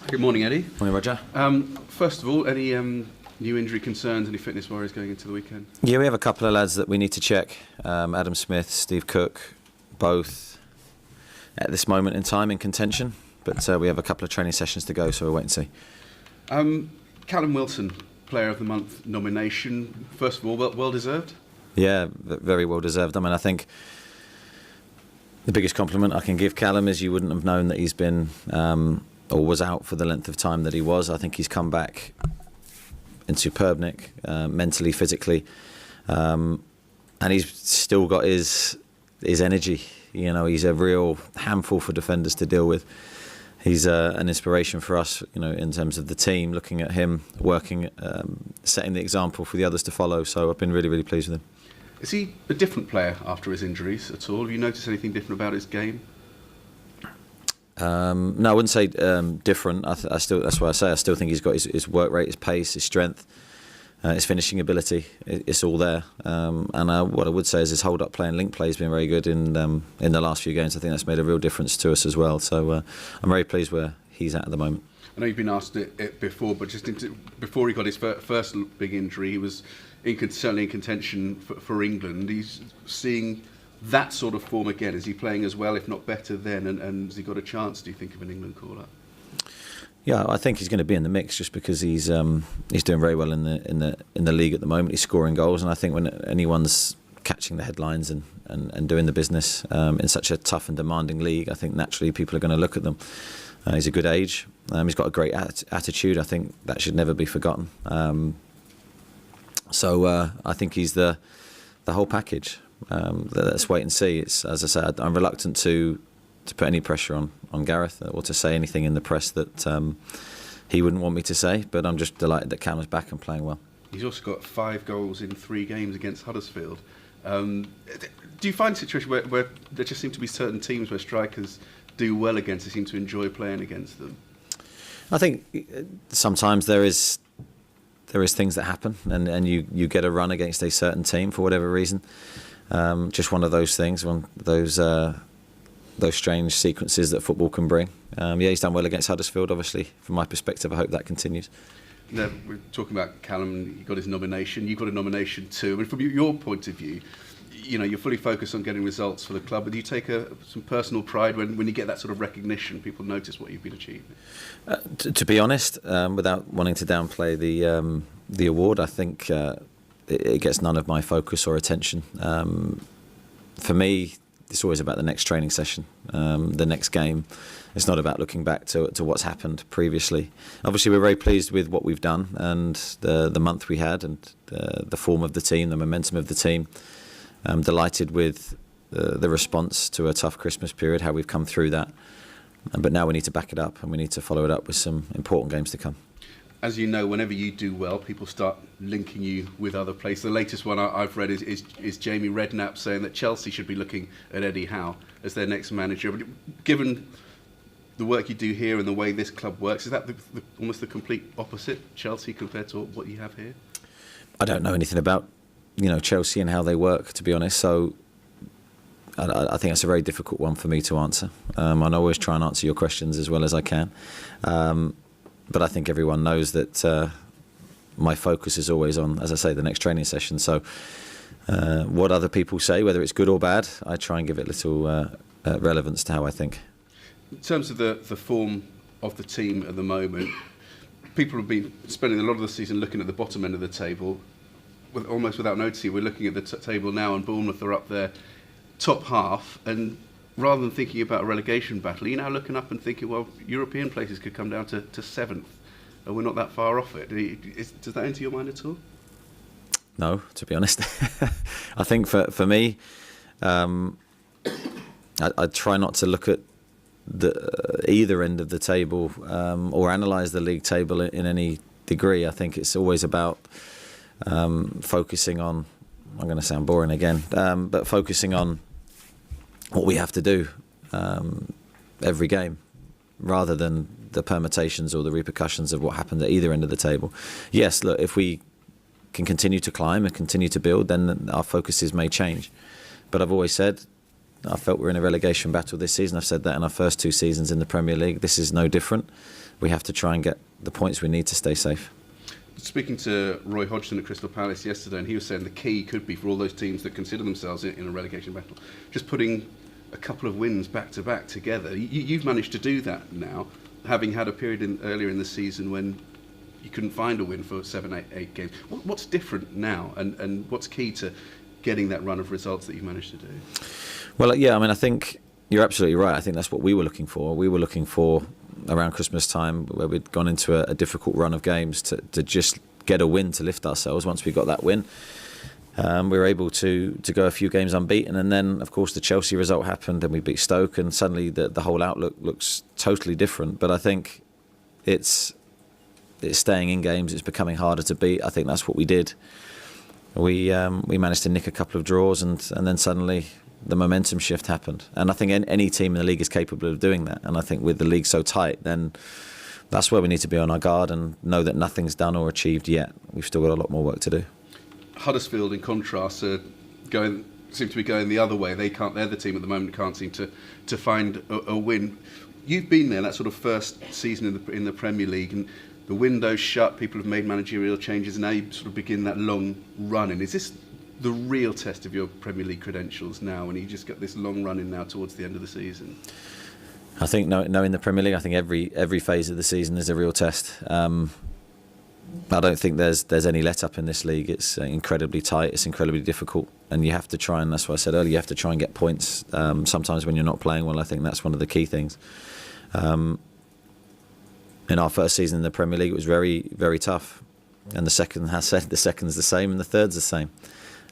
Good morning, Eddie. Morning, Roger. First of all, any new injury concerns, any fitness worries going into the weekend? Yeah, we have a couple of lads that we need to check. Adam Smith, Steve Cook, both at this moment in time in contention. But we have a couple of training sessions to go, so we'll wait and see. Callum Wilson, Player of the Month nomination. First of all, well deserved? Yeah, very well deserved. I mean, I think the biggest compliment I can give Callum is you wouldn't have known that he's been or was out for the length of time that he was. I think he's come back in superb nick, mentally, physically, and he's still got his energy. You know, he's a real handful for defenders to deal with. He's an inspiration for us, you know, in terms of the team. Looking at him working, setting the example for the others to follow. So I've been really, really pleased with him. Is he a different player after his injuries at all? Have you noticed anything different about his game? No, I wouldn't say different. I still, that's why I say I still think he's got his work rate, his pace, his strength, his finishing ability. It's all there. And what I would say is his hold-up play and link play has been very good in the last few games. I think that's made a real difference to us as well. So I'm very pleased where he's at the moment. I know you've been asked it before, but just before he got his first big injury, he was certainly in contention for England. He's seeing that sort of form again. Is he playing as well, if not better, then? And has he got a chance, do you think, of an England call-up? Yeah, I think he's going to be in the mix just because he's doing very well in the league at the moment. He's scoring goals, and I think when anyone's catching the headlines and doing the business in such a tough and demanding league, I think naturally people are going to look at them. He's a good age. He's got a great attitude. I think that should never be forgotten. So I think he's the whole package. Let's wait and see. It's, as I said, I'm reluctant to put any pressure on Gareth or to say anything in the press that he wouldn't want me to say, but I'm just delighted that Callum's back and playing well. He's also got 5 goals in 3 games against Huddersfield. Do you find a situation where there just seem to be certain teams where strikers do well against, they seem to enjoy playing against them? I think sometimes there is things that happen and you get a run against a certain team for whatever reason. Just one of those things, those strange sequences that football can bring. Yeah, he's done well against Huddersfield, obviously. From my perspective, I hope that continues. Now, we're talking about Callum, he got his nomination, you got a nomination too. I mean, from your point of view, you know, you're fully focused on getting results for the club, but do you take some personal pride when you get that sort of recognition, people notice what you've been achieving? To be honest, without wanting to downplay the award, I think it gets none of my focus or attention. For me, it's always about the next training session, the next game. It's not about looking back to what's happened previously. Obviously, we're very pleased with what we've done and the month we had and the form of the team, the momentum of the team. I'm delighted with the response to a tough Christmas period, how we've come through that. But now we need to back it up and we need to follow it up with some important games to come. As you know, whenever you do well, people start linking you with other players. The latest one I've read is Jamie Redknapp saying that Chelsea should be looking at Eddie Howe as their next manager. But given the work you do here and the way this club works, is that almost the complete opposite, Chelsea compared to what you have here? I don't know anything about Chelsea and how they work, to be honest. So I think that's a very difficult one for me to answer. I always try and answer your questions as well as I can. But I think everyone knows that my focus is always on, as I say, the next training session. So what other people say, whether it's good or bad, I try and give it little relevance to how I think. In terms of the form of the team at the moment, people have been spending a lot of the season looking at the bottom end of the table. Almost without noticing, we're looking at the table now and Bournemouth are up there, top half, and rather than thinking about a relegation battle, you're now looking up and thinking, well, European places could come down to 7th, and we're not that far off it. Does that enter your mind at all? No, to be honest. I think for me, I try not to look at either end of the table or analyse the league table in any degree. I think it's always about focusing on, I'm going to sound boring again, but focusing on what we have to do every game rather than the permutations or the repercussions of what happened at either end of the table. Yes, look, if we can continue to climb and continue to build, then our focuses may change. But I've always said I felt we're in a relegation battle this season. I've said that in our first 2 seasons in the Premier League. This is no different. We have to try and get the points we need to stay safe. Speaking to Roy Hodgson at Crystal Palace yesterday, and he was saying the key could be for all those teams that consider themselves in a relegation battle, just putting a couple of wins back to back together. You've managed to do that now, having had a period earlier in the season when you couldn't find a win for 7, 8 games. What's different now, and what's key to getting that run of results that you've managed to do? Well, yeah, I mean, I think you're absolutely right. I think that's what we were looking for. We were looking for around Christmas time, where we'd gone into a difficult run of games, to just get a win to lift ourselves. Once we got that win, we were able to go a few games unbeaten, and then of course the Chelsea result happened and we beat Stoke, and suddenly the whole outlook looks totally different. But I think it's staying in games, it's becoming harder to beat. I think that's what we did. We managed to nick a couple of draws, and then suddenly the momentum shift happened. And I think any team in the league is capable of doing that. And I think with the league so tight, then that's where we need to be on our guard and know that nothing's done or achieved yet. We've still got a lot more work to do. Huddersfield, in contrast, seem to be going the other way. They're the team at the moment can't seem to find a win. You've been there, that sort of first season in the Premier League, and the window's shut, people have made managerial changes, and now you sort of begin that long run-in. Is this the real test of your Premier League credentials now, and you just got this long run-in now towards the end of the season? I think knowing the Premier League, I think every phase of the season is a real test. I don't think there's any let-up in this league. It's incredibly tight, it's incredibly difficult, and you have to try, and that's what I said earlier, you have to try and get points. Sometimes when you're not playing well, I think that's one of the key things. In our first season in the Premier League, it was very, very tough. And the second's the same, and the third's the same.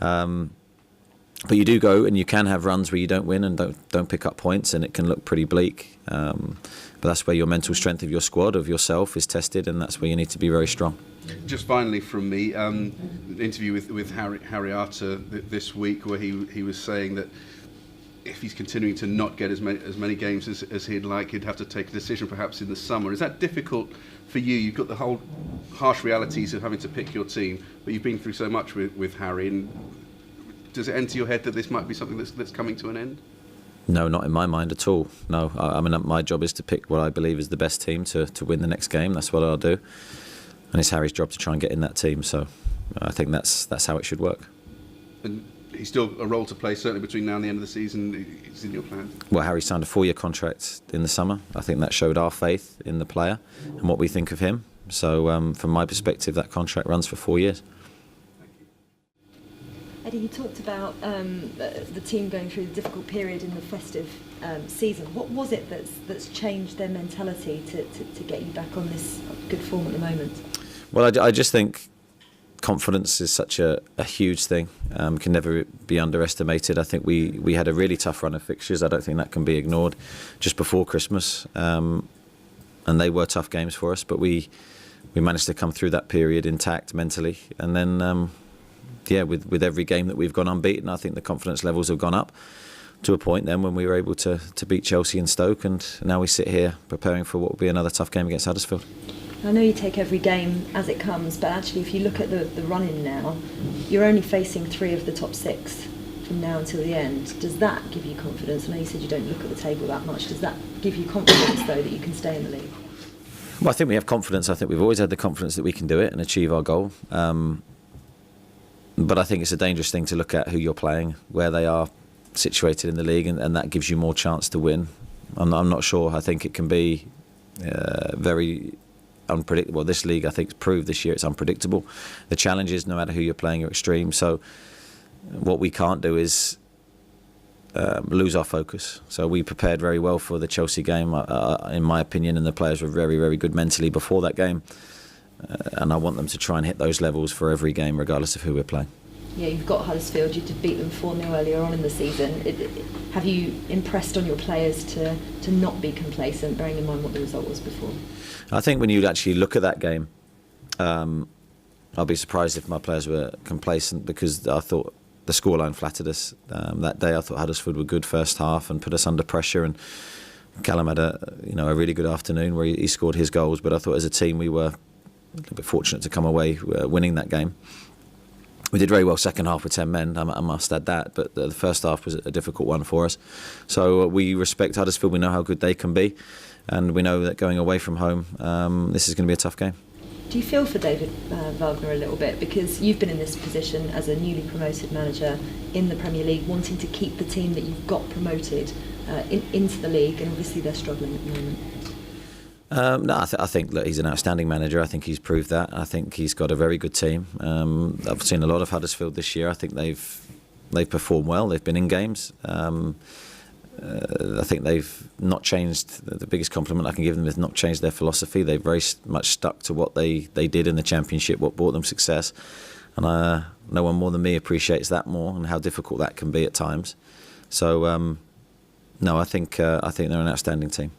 But you do go, and you can have runs where you don't win and don't pick up points, and it can look pretty bleak. But that's where your mental strength of your squad, of yourself, is tested, and that's where you need to be very strong. Just finally from me, an interview with Harry Arter this week, where he was saying that if he's continuing to not get as many games as he'd like, he'd have to take a decision perhaps in the summer. Is that difficult for you? You've got the whole harsh realities of having to pick your team, but you've been through so much with Harry, and does it enter your head that this might be something that's coming to an end? No, not in my mind at all. No, I mean, my job is to pick what I believe is the best team to win the next game. That's what I'll do, and it's Harry's job to try and get in that team. So I think that's how it should work. And he's still a role to play, certainly between now and the end of the season. Is in your plan? Well, Harry signed a 4-year contract in the summer. I think that showed our faith in the player and what we think of him. So from my perspective, that contract runs for 4 years. Eddie, you talked about the team going through a difficult period in the festive season. What was it that's changed their mentality to get you back on this good form at the moment? Well, I just think confidence is such a huge thing, can never be underestimated. I think we had a really tough run of fixtures. I don't think that can be ignored just before Christmas, and they were tough games for us, but we managed to come through that period intact mentally, and then with every game that we've gone unbeaten, I think the confidence levels have gone up to a point then when we were able to beat Chelsea and Stoke, and now we sit here preparing for what will be another tough game against Huddersfield. I know you take every game as it comes, but actually if you look at the run-in now, you're only facing 3 of the top 6 from now until the end. Does that give you confidence? I know you said you don't look at the table that much. Does that give you confidence, though, that you can stay in the league? Well, I think we have confidence. I think we've always had the confidence that we can do it and achieve our goal. But I think it's a dangerous thing to look at who you're playing, where they are situated in the league, and that gives you more chance to win. I'm not sure. I think it can be very unpredictable. This league, I think, has proved this year it's unpredictable. The challenges, no matter who you're playing, are extreme. So what we can't do is lose our focus. So we prepared very well for the Chelsea game, in my opinion, and the players were very, very good mentally before that game. And I want them to try and hit those levels for every game, regardless of who we're playing. Yeah, you've got Huddersfield. You did beat them 4-0 earlier on in the season. Have you impressed on your players to not be complacent, bearing in mind what the result was before? I think when you actually look at that game, I'll be surprised if my players were complacent, because I thought the scoreline flattered us. That day I thought Huddersfield were good first half and put us under pressure, and Callum had a really good afternoon where he scored his goals, but I thought as a team we were a little bit fortunate to come away winning that game. We did very well second half with 10 men, I must add that, but the first half was a difficult one for us. So we respect Huddersfield, we know how good they can be, and we know that going away from home, this is going to be a tough game. Do you feel for David Wagner a little bit? Because you've been in this position as a newly promoted manager in the Premier League, wanting to keep the team that you've got promoted into the league, and obviously they're struggling at the moment. No, I think that he's an outstanding manager. I think he's proved that. I think he's got a very good team. I've seen a lot of Huddersfield this year. I think they've performed well. They've been in games. I think they've not changed. The biggest compliment I can give them is not changed their philosophy. They've very much stuck to what they did in the Championship, what brought them success. And no one more than me appreciates that more, and how difficult that can be at times. So, no, I think they're an outstanding team.